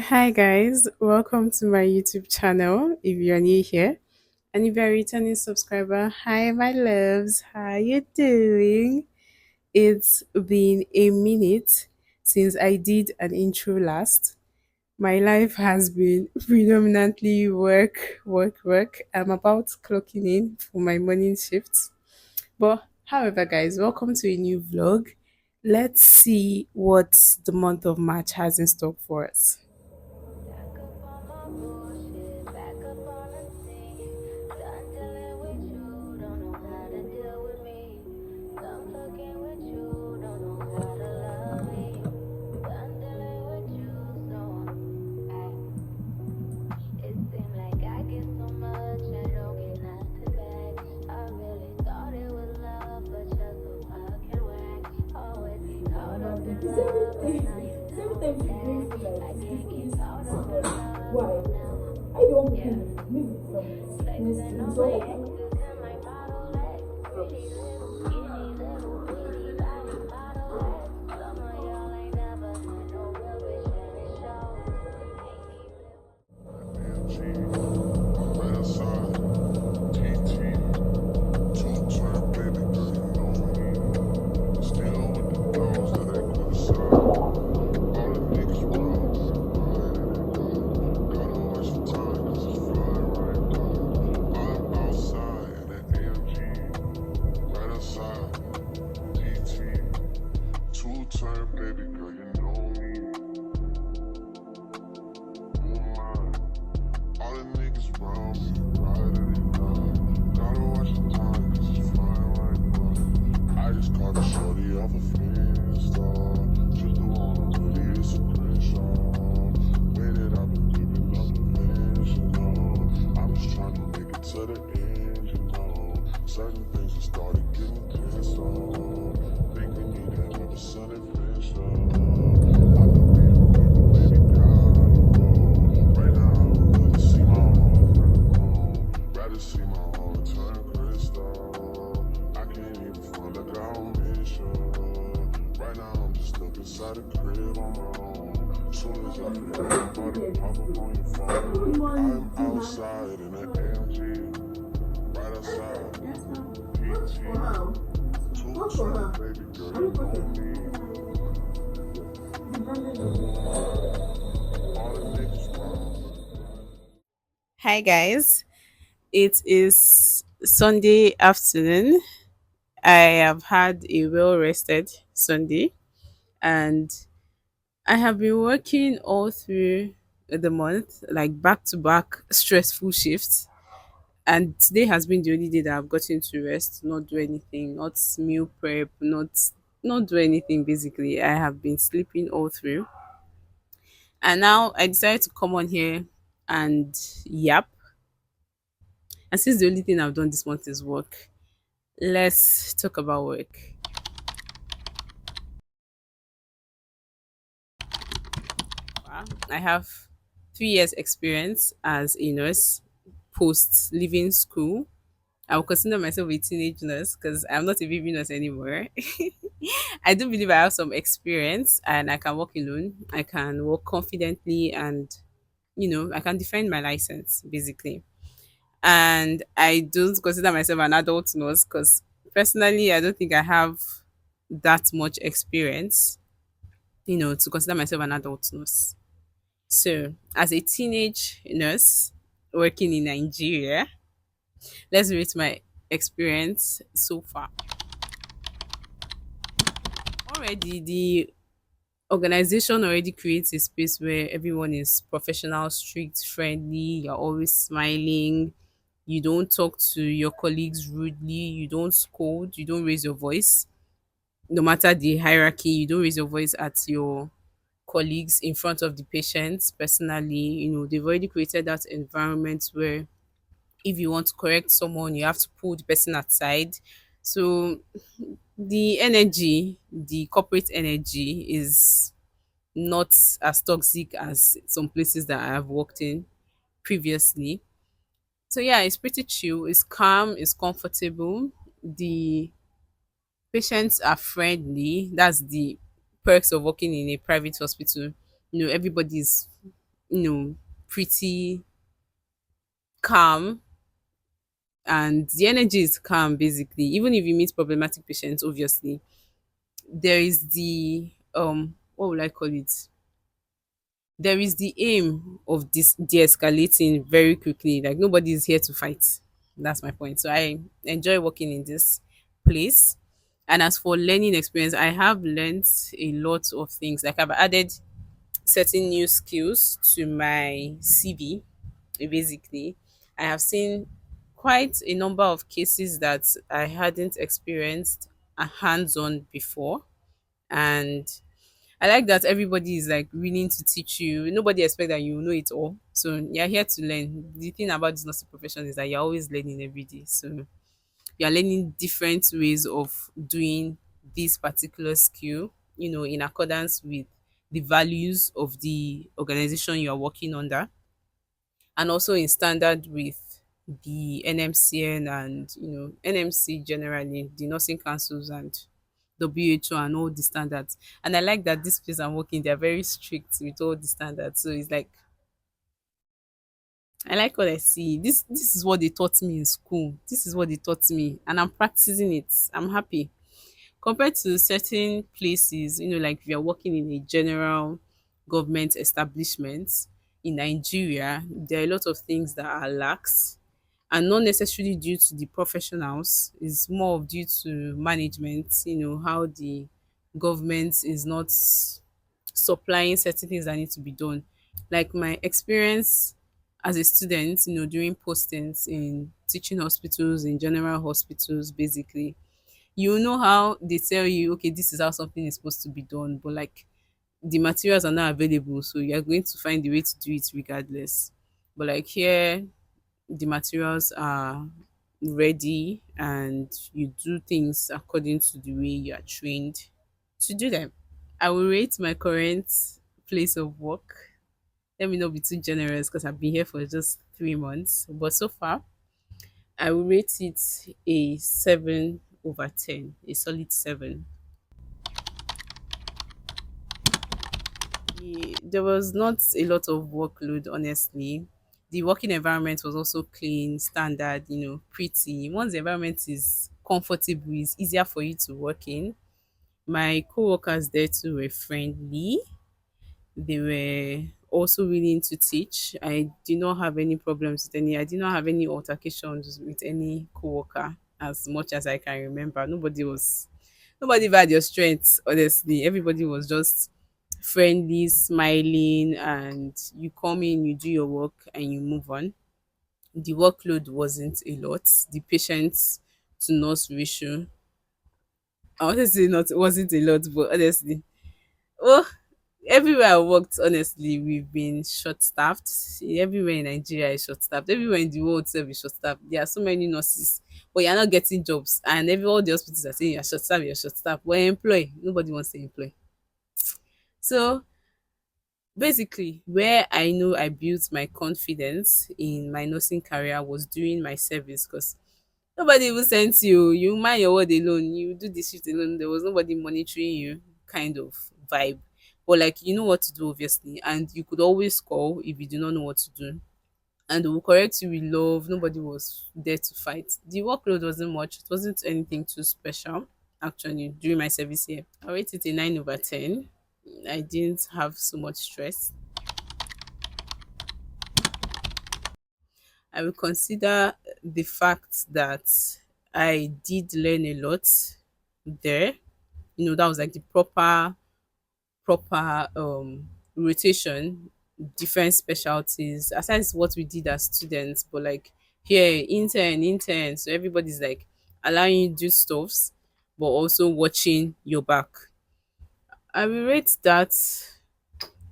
Hi guys, welcome to my YouTube channel. If you're new here, and if you're a returning subscriber, hi my loves, how you doing? It's been a minute since I did an intro last. My life has been predominantly work, work, work. I'm about clocking in for my morning shifts. But however, guys, welcome to a new vlog. Let's see what the month of March has in stock for us. Back up on my bullshit, back up on the scene. Done dealing with you, don't know how to deal with me. Done fucking with you, don't know how to love me. Done dealing with you, so it seems like I get so much, I don't get nothing back. I really thought it was love, but you're so fucking whack. Always get caught up in love, but now you know that I can't get caught up in love now. Yeah. Flexing on my exes and my bottle legs. Pretty little skinny little bitty body model legs. Some of y'all ain't never had no real bitch and it shows. Ain't even right outside, TT, two-time baby girl, you know me. Still with the dogs that I put aside. All the niggas wrong, gotta watch the time, cause it's flying right by. I'm outside in that AMG, right outside, TT, two-time baby girl, you know me. Moonlight. All the niggas round me, riding and dying. Gotta watch the time, cause it's flying right by. I just caught a shorty off a Finsta. Just the one really is a Crenshaw. Minute I've been keeping up conventional. I'm just trying to make it to the end, you know. Certain things have started getting canceled. Think we need to have a sun adventure. I could be a river, baby, gotta go. Right now, I would rather see my heart turn gold. Rather see my heart turn crystal. I can't even front like I don't miss you. Right now, I'm just stuck inside the crib on my own. Soon as I feel like I'm about to pop up on your phone, I'm outside in that AMG. Right outside, PT, two-time baby girl, you know me. All the niggas wrong. Hi guys, it is Sunday afternoon. I have had a well rested Sunday and I have been working all through the month, like back to back stressful shifts. And today has been the only day that I've gotten to rest, not do anything, not meal prep, not do anything basically. I have been sleeping all through. And now I decided to come on here and yap. And since the only thing I've done this month is work, let's talk about work. I have 3 years experience as a nurse post leaving school. I will consider myself a teenage nurse because I'm not a baby nurse anymore. I do believe I have some experience and I can work alone. I can work confidently and I can defend my license basically. And I don't consider myself an adult nurse because personally I don't think I have that much experience, to consider myself an adult nurse. So, as a teenage nurse working in Nigeria, let's rate my experience so far. Already, the organization already creates a space where everyone is professional, strict, friendly, you're always smiling, you don't talk to your colleagues rudely, you don't scold, you don't raise your voice. No matter the hierarchy, you don't raise your voice at your colleagues in front of the patients personally. They've already created that environment where if you want to correct someone you have to pull the person aside. So the corporate energy is not as toxic as some places that I have worked in previously. So yeah, it's pretty chill, it's calm, it's comfortable. The patients are friendly. That's the perks of working in a private hospital. Everybody's pretty calm, and the energy is calm basically. Even if you meet problematic patients, obviously, there is the what will I call it? There is the aim of this de-escalating very quickly. Like nobody is here to fight. That's my point. So I enjoy working in this place. And as for learning experience, I have learned a lot of things. Like I've added certain new skills to my CV. Basically, I have seen quite a number of cases that I hadn't experienced a hands-on before, and I like that everybody is like willing to teach you. Nobody expect that you know it all. So you're here to learn. The thing about this nursing profession is that you're always learning every day. So you're learning different ways of doing this particular skill, in accordance with the values of the organization you're working under, and also in standard with the NMCN and NMC generally, the nursing councils and WHO and all the standards. And I like that this place I'm working, they're very strict with all the standards. So it's like I like what I see. This is what they taught me in school. This is what they taught me, and I'm practicing it. I'm happy. Compared to certain places, like if you're working in a general government establishment in Nigeria, there are a lot of things that are lax, and not necessarily due to the professionals. It's more of due to management, how the government is not supplying certain things that need to be done. Like my experience as a student, during postings in teaching hospitals, in general hospitals, basically, you know how they tell you, okay, this is how something is supposed to be done, but like the materials are not available, so you're going to find a way to do it regardless. But like here, the materials are ready and you do things according to the way you are trained to do them. I will rate my current place of work. Let me not be too generous because I've been here for just 3 months, but so far I will rate it a 7/10, a solid 7. There was not a lot of workload, honestly. The working environment was also clean, standard, pretty. Once the environment is comfortable, it's easier for you to work in. My co-workers there too were friendly. They were also willing to teach. I did not have any problems with any. I did not have any altercations with any co-worker as much as I can remember. Nobody had your strength, honestly. Everybody was just friendly, smiling, and you come in, you do your work, and you move on. The workload wasn't a lot. The patients to nurse ratio, I want to say not wasn't a lot, but honestly, oh, everywhere I worked, honestly, we've been short staffed. Everywhere in Nigeria is short staffed. Everywhere in the world itself is short staffed. There are so many nurses, but you're not getting jobs. And all the hospitals are saying you're short staffed. But employ, nobody wants to employ. So basically, where I know I built my confidence in my nursing career was during my service, because nobody even sent you. You mind your word alone. You do this shift alone. There was nobody monitoring you, kind of vibe. But like you know what to do, obviously, and you could always call if you do not know what to do. And they will correct you with love. Nobody was there to fight. The workload wasn't much. It wasn't anything too special. Actually, during my service here, I rated it a 9/10. I didn't have so much stress. I will consider the fact that I did learn a lot there. That was like the proper rotation, different specialties. Aside what we did as students, but like here, intern. So everybody's like allowing you to do stuffs, but also watching your back. I will rate that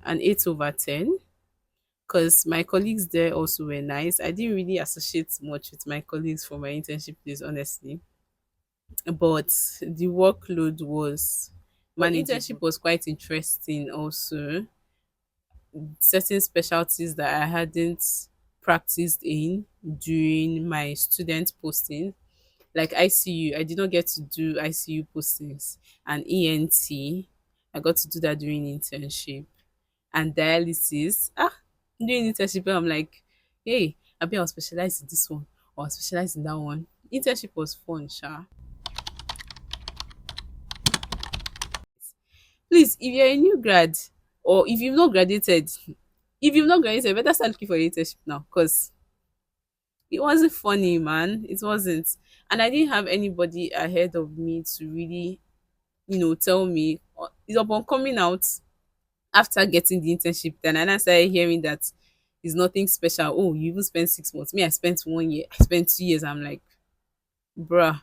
an 8/10 because my colleagues there also were nice. I didn't really associate much with my colleagues from my internship place, honestly, but the workload was manageable. Internship was quite interesting also. Certain specialties that I hadn't practiced in during my student posting, like ICU, I did not get to do ICU postings, and ENT, I got to do that during internship, and dialysis. Doing internship, I'm like, hey, I bet I'll specialize in this one or I'll specialize in that one. Internship was fun, sha. Please, if you're a new grad or if you've not graduated, better start looking for an internship now because it wasn't funny, man. It wasn't. And I didn't have anybody ahead of me to really, tell me. It's upon coming out after getting the internship, then I now started hearing that it's nothing special. Oh, you even spent 6 months. Me, I spent 1 year. I spent 2 years. I'm like, bruh,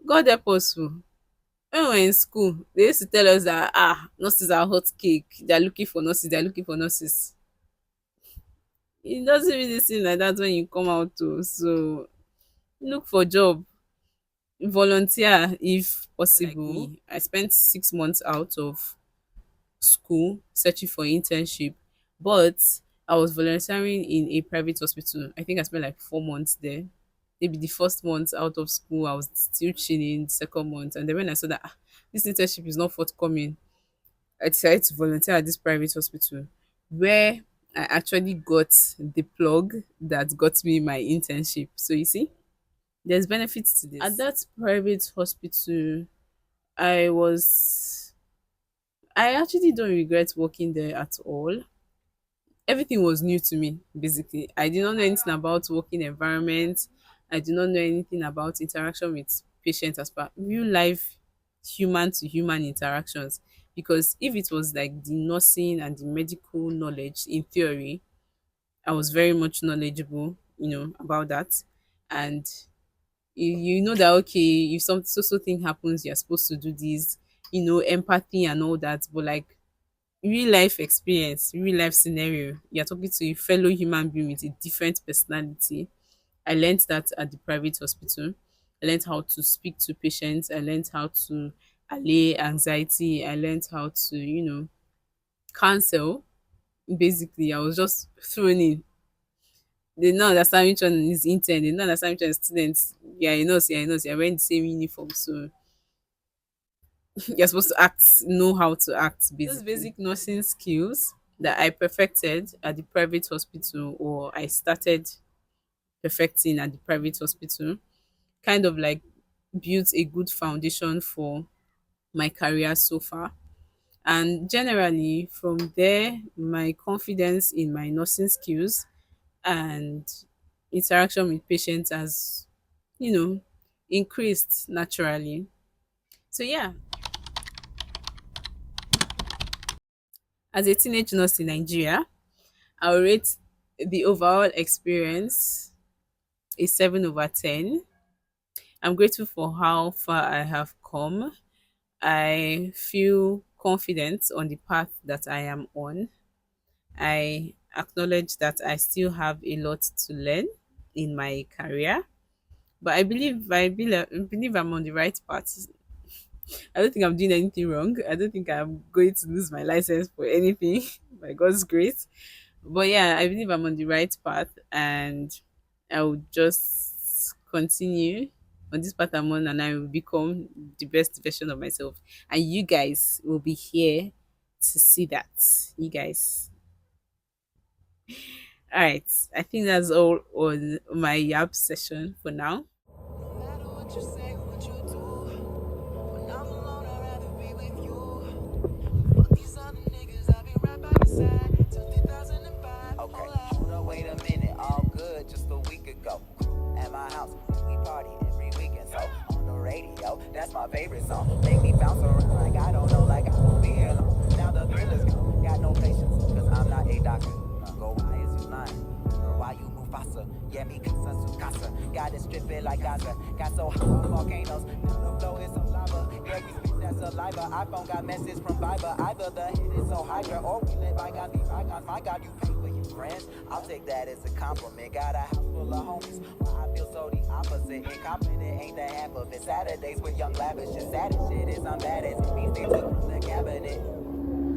God help us. Oh. When we were in school, they used to tell us that nurses are hot cake. They're looking for nurses. They're looking for nurses. It doesn't really seem like that when you come out too. So look for job, volunteer if possible. Like me, I spent 6 months out of school searching for internship, but I was volunteering in a private hospital. I think I spent like 4 months there. Maybe the first month out of school, I was still chilling. The second month, and then when I saw that this internship is not forthcoming, I decided to volunteer at this private hospital, where I actually got the plug that got me my internship. So you see, there's benefits to this. At that private hospital, I was I actually don't regret working there at all. Everything was new to me, basically. I did not know anything about working environment. I did not know anything about interaction with patients as per real life human to human interactions. Because if it was like the nursing and the medical knowledge in theory, I was very much knowledgeable, about that. And you know that okay, if some so thing happens, you're supposed to do this, empathy and all that. But like real life experience, real life scenario, you're talking to a fellow human being with a different personality. I learned that at the private hospital. I learned how to speak to patients. I learned how to allay anxiety. I learned how to, counsel. Basically, I was just thrown in. They don't understand which one is intern. They don't understand which one is students. Yeah, you know, yeah, you know, you're wearing the same uniform. So you're supposed to know how to act. Basically. Those basic nursing skills that I perfected at the private hospital, or I started perfecting at the private hospital, kind of like built a good foundation for my career so far. And generally, from there, my confidence in my nursing skills and interaction with patients has, you know, increased naturally. So, yeah, as a teenage nurse in Nigeria, I will rate the overall experience a 7 over 10. I'm grateful for how far I have come. I feel confident on the path that I am on. I acknowledge that I still have a lot to learn in my career, but I believe I'm on the right path. I don't think I'm doing anything wrong. I don't think I'm going to lose my license for anything by God's grace. But yeah, I believe I'm on the right path, and I will just continue on this path I'm on, and I will become the best version of myself. And you guys will be here to see that. You guys. All right. I think that's all on my yap session for now. No matter what you say, what you do, when I'm alone, I'd rather be with you. Fuck these other niggas, I'll be right by your side till 2005. Okay, hold up, wait a minute, all good just a week ago. At my house, we party every weekend, so on the radio, that's my favorite song. Make me bounce around like I don't know, like I won't be here long. Now the thrill is gone, got no patience, cause I'm not a doctor. Go, why is you lying? Or why you Mufasa? Yeah, me casa su casa. Got it stripping like Gaza. Got so hot volcanoes. Now the flow is some lava. Yeah, we spit that saliva. iPhone got message from Viber. Either the hit is so hydra or we live bygones be bygones. My God, you pay for your friends. I'll take that as a compliment. Got a house full of homies. Why I feel so the opposite. Incompetent ain't the half of it. Saturdays with young lavish. And saddest shit is I'm bad as it means they took from the cabinet.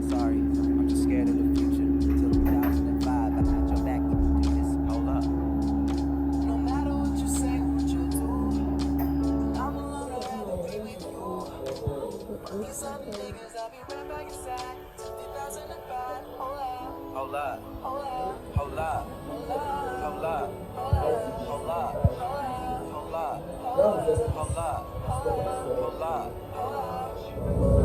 Sorry, I'm just scared of the future. Till 2005, I got your back. You can do this. Hold up. No matter what you say, what you do, I'm alone, I'd rather be with you. Fuck these other niggas, I'll be right by your side till 2005. Hold up. Hold up. Hold up. Hold up, hold up, hold up.